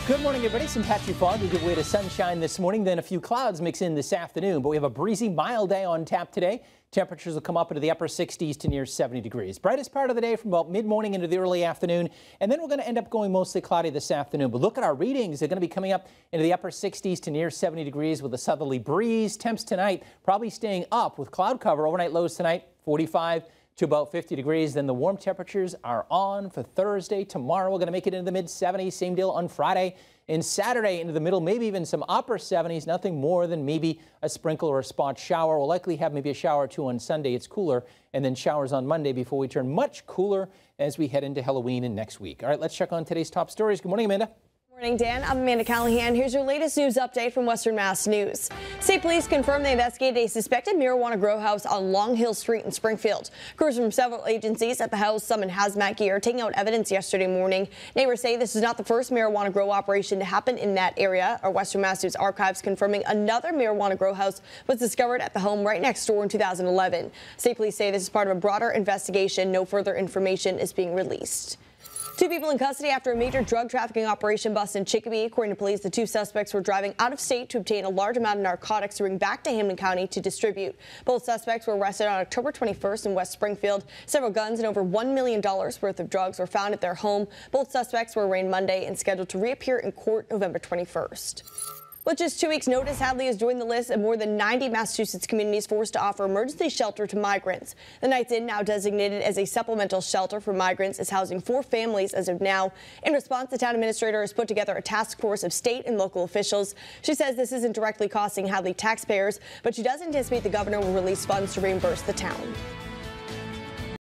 Good morning, everybody. Some patchy fog will give way to sunshine this morning, then a few clouds mix in this afternoon. But we have a breezy, mild day on tap today. Temperatures will come up into the upper 60s to near 70 degrees. Brightest part of the day from about mid-morning into the early afternoon. And then we're going to end up going mostly cloudy this afternoon. But look at our readings. They're going to be coming up into the upper 60s to near 70 degrees with a southerly breeze. Temps tonight probably staying up with cloud cover. Overnight lows tonight, 45 to about 50 degrees. Then the warm temperatures are on for Thursday. Tomorrow we're going to make it into the mid-70s. Same deal on Friday. And Saturday into the middle, maybe even some upper 70s, nothing more than maybe a sprinkle or a spot shower. We'll likely have maybe a shower or two on Sunday. It's cooler, and then showers on Monday before we turn much cooler as we head into Halloween and next week. All right, let's check on today's top stories. Good morning, Amanda. Good morning, Dan. I'm Amanda Callahan. Here's your latest news update from Western Mass News. State police confirmed they investigated a suspected marijuana grow house on Long Hill Street in Springfield. Crews from several agencies at the house, some in hazmat gear, taking out evidence yesterday morning. Neighbors say this is not the first marijuana grow operation to happen in that area. Our Western Mass News archives confirming another marijuana grow house was discovered at the home right next door in 2011. State police say this is part of a broader investigation. No further information is being released. Two people in custody after a major drug trafficking operation bust in Chicopee. According to police, the two suspects were driving out of state to obtain a large amount of narcotics to bring back to Hamilton County to distribute. Both suspects were arrested on October 21st in West Springfield. Several guns and over $1 million worth of drugs were found at their home. Both suspects were arraigned Monday and scheduled to reappear in court November 21st. With just 2 weeks' notice, Hadley has joined the list of more than 90 Massachusetts communities forced to offer emergency shelter to migrants. The Knights Inn, now designated as a supplemental shelter for migrants, is housing 4 families as of now. In response, the town administrator has put together a task force of state and local officials. She says this isn't directly costing Hadley taxpayers, but she does anticipate the governor will release funds to reimburse the town.